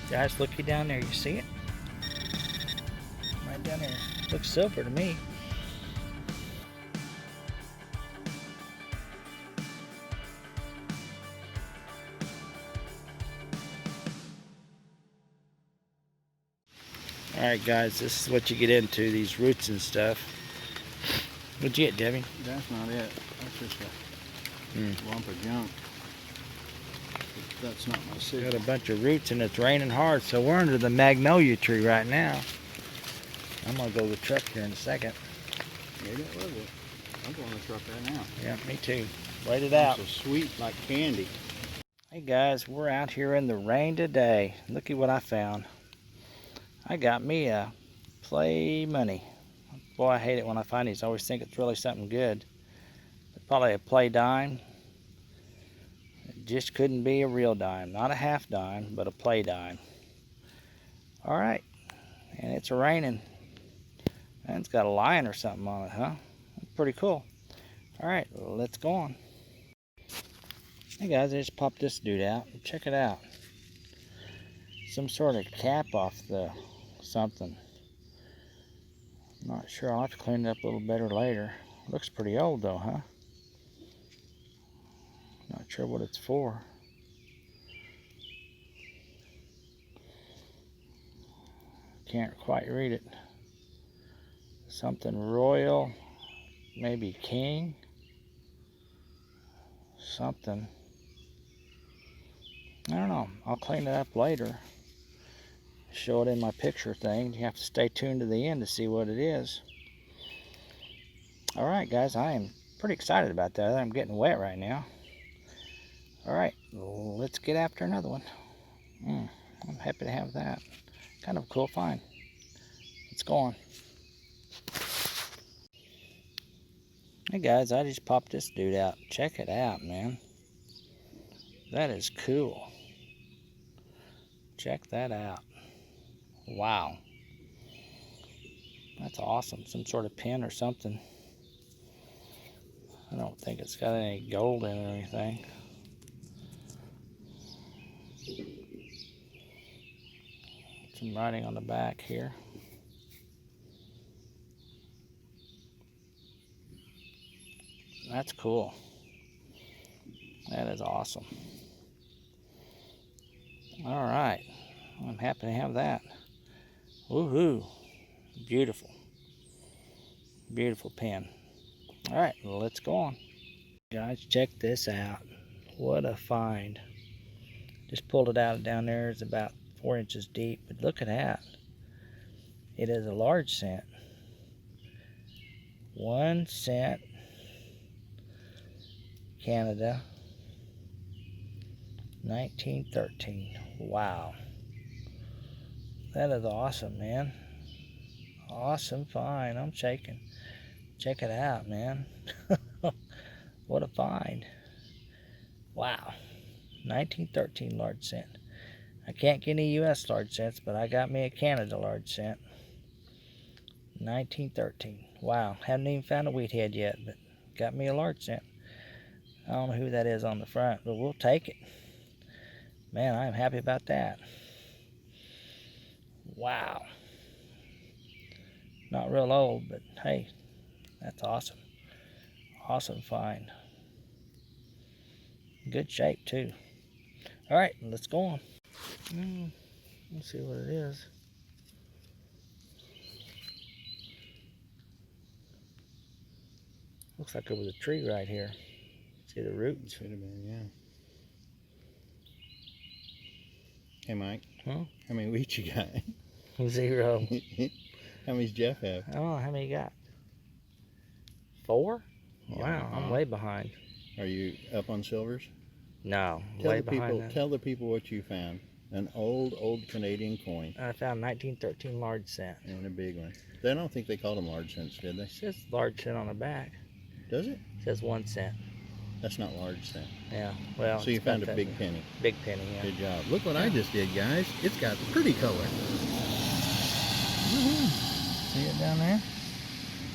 Guys, looky down there. You see it? Right down there. Looks silver to me. Alright guys, this is what you get into, these roots and stuff. What'd you get, Debbie? That's not it. That's just a lump of junk. That's not my signal. Got a bunch of roots and it's raining hard, so we're under the magnolia tree right now. I'm gonna go to the truck here in a second. Maybe it was it. I'm going to the truck right now. Yeah, me too. Wait it out. It's so sweet like candy. Hey guys, we're out here in the rain today. Look at what I found. I got me a play money. Boy, I hate it when I find these. I always think it's really something good. It's probably a play dime. It just couldn't be a real dime. Not a half dime, but a play dime. Alright, and it's raining. And it's got a lion or something on it, huh? That's pretty cool. Alright, let's go on. Hey guys, I just popped this dude out. Check it out. Some sort of cap off the something. Not sure. I'll have to clean it up a little better later. Looks pretty old though, huh? Not sure what it's for. Can't quite read it. Something royal, maybe king, something. I don't know. I'll clean it up later. Show it in my picture thing. You have to stay tuned to the end to see what it is. Alright guys, I am pretty excited about that. I'm getting wet right now. Alright, let's get after another one. I'm happy to have that. Kind of a cool find. Let's go on. Hey guys, I just popped this dude out. Check it out, man. That is cool. Check that out. Wow. That's awesome. Some sort of pin or something. I don't think it's got any gold in it or anything. Some writing on the back here. That's cool. That is awesome. Alright. I'm happy to have that. Woohoo. Beautiful. Beautiful pen. Alright, well, let's go on. Guys, check this out. What a find. Just pulled it out down there. It's about 4 inches deep. But look at that. It is a large cent. 1 cent. Canada. 1913. Wow. That is awesome, man. Awesome find. I'm shaking. Check it out, man. What a find. Wow. 1913 large cent. I can't get any U.S. large cents, but I got me a Canada large cent. 1913. Wow. Haven't even found a wheat head yet, but got me a large cent. I don't know who that is on the front, but we'll take it. Man, I'm happy about that. Wow. Not real old, but hey, that's awesome. Awesome find. Good shape too. Alright, let's go on. Let's see what it is. Looks like it was a tree right here. See the roots? Should have been, yeah. Hey Mike. Huh? How many wheats you got? 0. How many's Jeff have? I don't know how many you got. 4? Yeah, Wow, I'm way behind. Are you up on silvers? No, Tell way the people. behind that. Tell the people what you found. An old Canadian coin. I found 1913 large cent. And a big one. I don't think they called them large cents, did they? It says large cent on the back. Does it? It says 1 cent. That's not large cent. Yeah, well. So you found a big penny. Big penny, yeah. Good job. Look what I just did, guys. It's got pretty color. See it down there?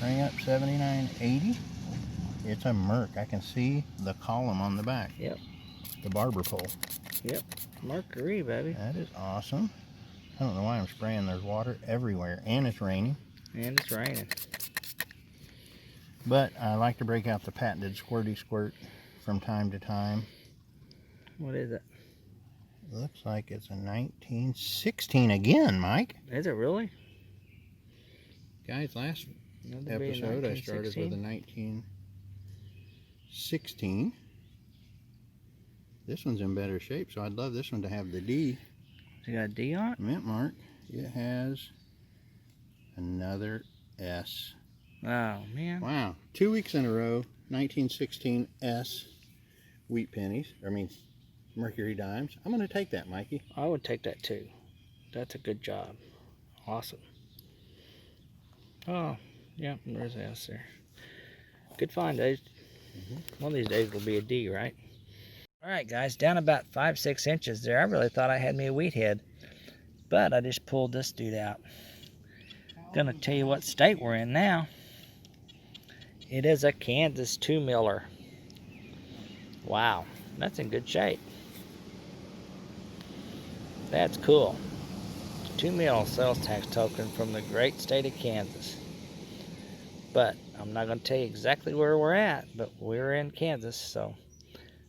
Bring up 79.80. It's a Merc. I can see the column on the back. Yep. The Barber pole. Yep. Mercury, baby. That is awesome. I don't know why I'm spraying. There's water everywhere, and it's raining. And it's raining. But I like to break out the patented squirty squirt from time to time. What is it? Looks like it's a 1916 again, Mike. Is it really? Guys, last Another episode I started with a 1916. This one's in better shape, so I'd love this one to have the D. You got a D on it? Mint mark. It has another S. Oh, man. Wow. 2 weeks in a row, 1916 S wheat pennies. Mercury dimes. I'm going to take that, Mikey. I would take that too. That's a good job. Awesome. Oh, yeah, there's an S there. Good find, Dave. One of these days it'll be a D, right? Alright, guys, down about 5-6 inches there. I really thought I had me a wheat head, but I just pulled this dude out. Gonna tell you what state we're in now. It is a Kansas 2-miller. Wow, that's in good shape. That's cool. 2-mil sales tax token from the great state of Kansas. But I'm not going to tell you exactly where we're at, but we're in Kansas, so.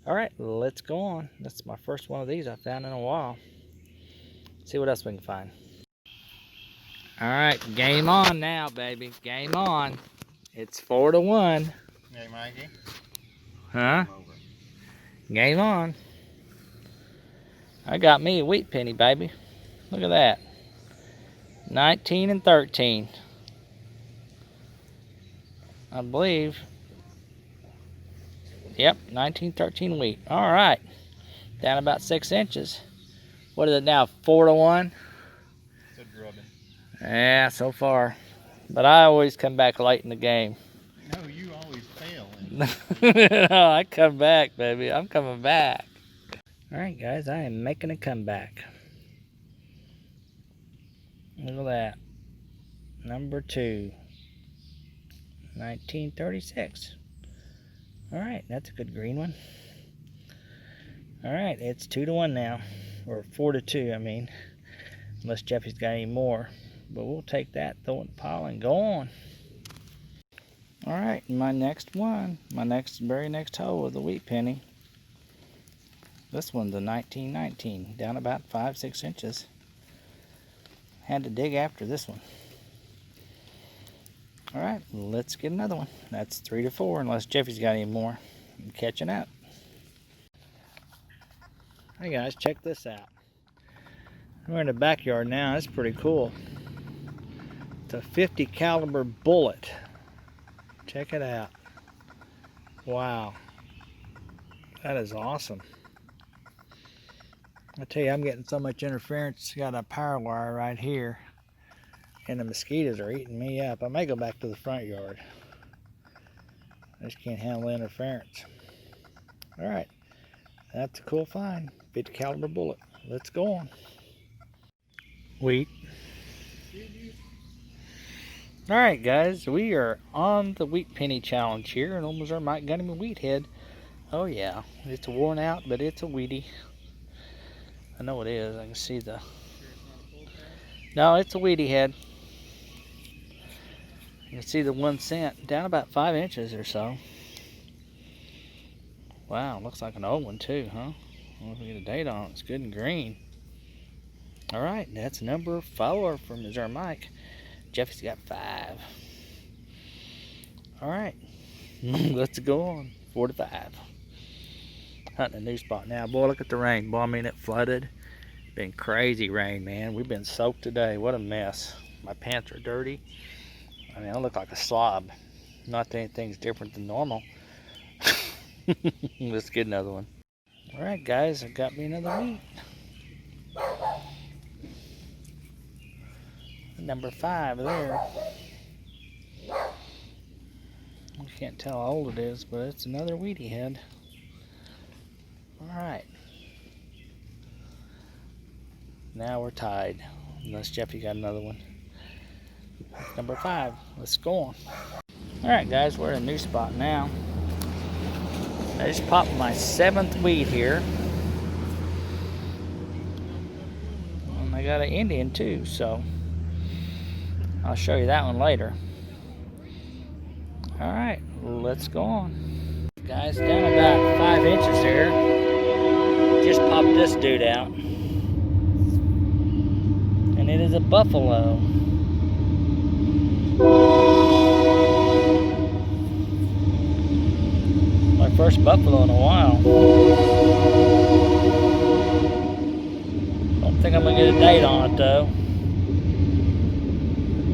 Alright, let's go on. That's my first one of these I found in a while. See what else we can find. Alright, game on now, baby. Game on. It's 4-1. Hey, Mikey. Huh? Game on. I got me a wheat penny, baby. Look at that. 19 and 13. I believe. Yep, 1913 wheat. All right. Down about 6 inches. What is it now? 4-1? It's a drubbing. Yeah, so far. But I always come back late in the game. No, you always fail. No, I come back, baby. I'm coming back. All right, guys, I am making a comeback. Look at that. Number 2. 1936. All right, that's a good green one. All right, it's 2-1 now. Or 4-2, I mean. Unless Jeffy's got any more. But we'll take that, throw it in the pile, and go on. All right, my next one. My very next hole is a wheat penny. This one's a 1919, down about 5-6 inches. Had to dig after this one. All right, let's get another one. That's 3-4, unless Jeffy's got any more. I'm catching up. Hey guys, check this out. We're in the backyard now. That's pretty cool. It's a 50 caliber bullet. Check it out. Wow. That is awesome. I tell you, I'm getting so much interference. Got a power wire right here, and the mosquitoes are eating me up. I may go back to the front yard. I just can't handle the interference. All right, that's a cool find. 50 caliber bullet. Let's go on. Wheat. All right, guys, we are on the wheat penny challenge here, and almost our Mike got him a wheat head. Oh yeah, it's worn out, but it's a wheatie. I know it is. I can see the. No, it's a wheatie head. You can see the 1 cent down about 5 inches or so. Wow, looks like an old one too, huh? I don't know if we get a date on it. It's good and green. All right, that's number 4 from Missouri Mike. Jeffy's got 5. All right, let's go on. 4-5. Hunting a new spot now. Boy, look at the rain. Boy, I mean, it flooded. Been crazy rain, man. We've been soaked today. What a mess. My pants are dirty. I mean, I look like a slob. Not that anything's different than normal. Let's get another one. All right, guys, I got me another wheat. Number 5 there. You can't tell how old it is, but it's another wheatie head. All right. Now we're tied, unless Jeffy got another one. Number 5. Let's go on. All right, guys, we're in a new spot now. I just popped my 7th wheat here. And I got an Indian too, so I'll show you that one later. Alright, let's go on. Guys, down about 5 inches there. Just popped this dude out. And it is a buffalo. My first buffalo in a while. Don't think I'm gonna get a date on it though.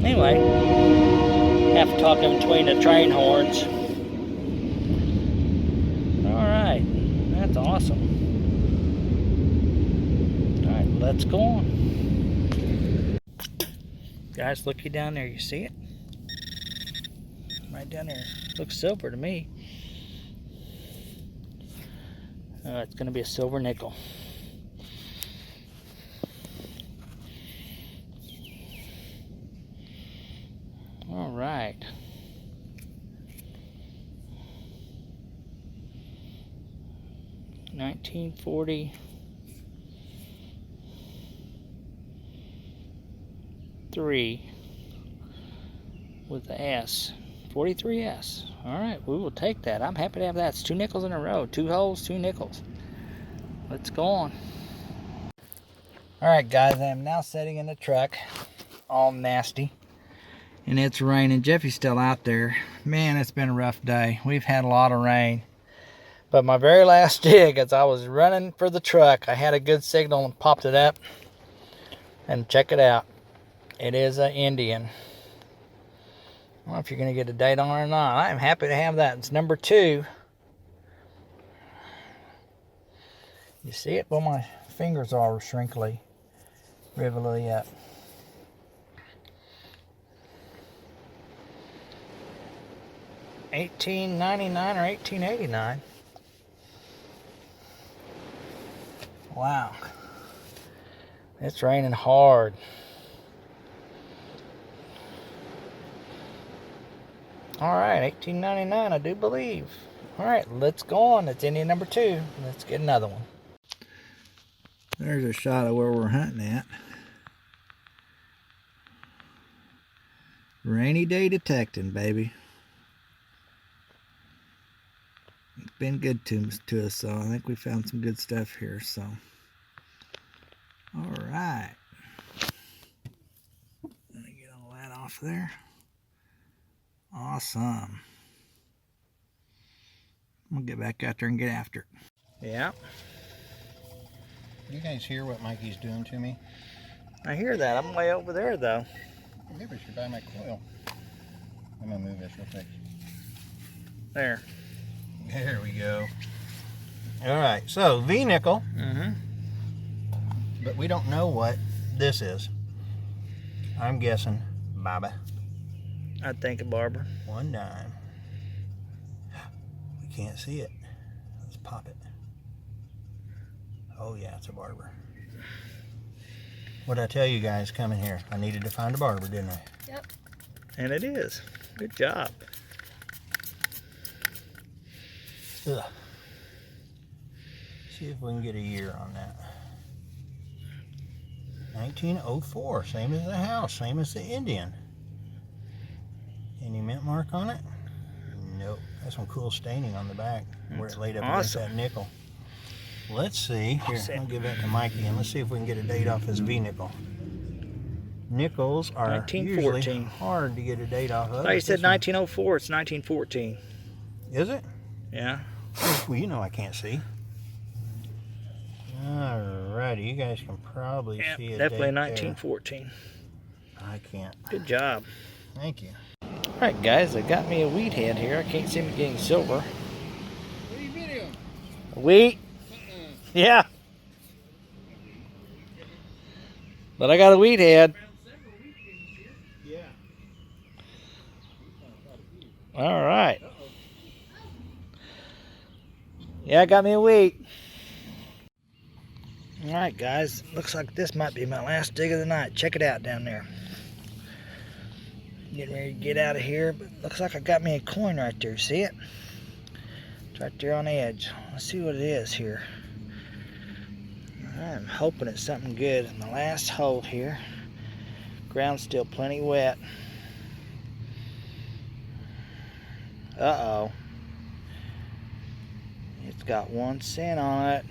Anyway, have to talk in between the train horns. Alright, that's awesome. Alright, let's go on. Guys, looky down there, you see it? Right down there. Looks silver to me. It's gonna be a silver nickel. All right. $1943 with the S. 43S. Alright, we will take that. I'm happy to have that. It's 2 nickels in a row. 2 holes, 2 nickels. Let's go on. Alright guys, I am now sitting in the truck. All nasty. And it's raining. Jeffy's still out there. Man, it's been a rough day. We've had a lot of rain. But my very last dig, as I was running for the truck, I had a good signal and popped it up. And check it out. It is an Indian. I don't know if you're going to get a date on it or not. I am happy to have that. It's number 2. You see it? Well, my fingers are shrinkly, rivelly up. $18.99 or $18.89. Wow. It's raining hard. Alright, $18.99 I do believe. Alright, let's go on. It's Indian number 2. Let's get another one. There's a shot of where we're hunting at. Rainy day detecting, baby. It's been good to us, so I think we found some good stuff here, so. Alright. Let me get all that off there. Awesome. I'm gonna get back out there and get after it. Yeah. You guys hear what Mikey's doing to me? I hear that. I'm way over there though. Maybe I should buy my coil. I'm gonna move this real quick. There. There we go. Alright, so V-nickel. Mm-hmm. But we don't know what this is. I'm guessing Baba. I think a Barber. 1 dime. We can't see it. Let's pop it. Oh yeah, it's a Barber. What'd I tell you guys coming here? I needed to find a Barber, didn't I? Yep. And it is. Good job. Ugh. See if we can get a year on that. 1904, same as the house, same as the Indian. Any mint mark on it? Nope. That's some cool staining on the back where it laid up against that nickel. Let's see. Here, I'll give that to Mikey and let's see if we can get a date off this V-nickel. Nickels are usually hard to get a date off of. I thought you said 1904. It's 1914. Is it? Yeah. Well, you know I can't see. Alrighty, you guys can probably see it. Definitely 1914. I can't. Good job. Thank you. Alright guys, I got me a wheat head here. I can't see me getting silver. What are you videoing? Wheat? Yeah. But I got a wheat head. Yeah. Alright. Yeah, I got me a wheat. Alright guys, looks like this might be my last dig of the night. Check it out down there. Getting ready to get out of here, but looks like I got me a coin right there. See it? It's right there on the edge. Let's see what it is here. I'm hoping it's something good in the last hole here. Ground's still plenty wet. Uh-oh. It's got 1 cent on it.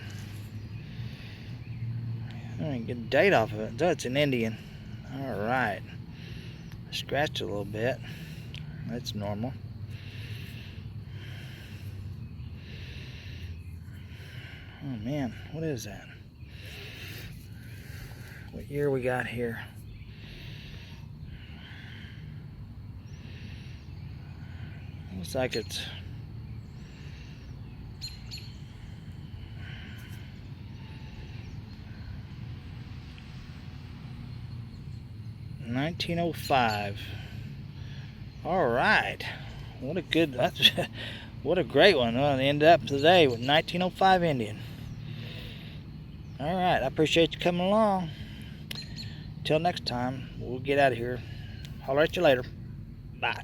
I didn't get a date off of it. Oh, it's an Indian. Alright. Scratched a little bit. That's normal. Oh man, what is that? What year we got here? Looks like it's 1905. All right, what a good, what a great one. Well, end up today with 1905 Indian. All right, I appreciate you coming along. Till next time, we'll get out of here. Holler at you later. Bye.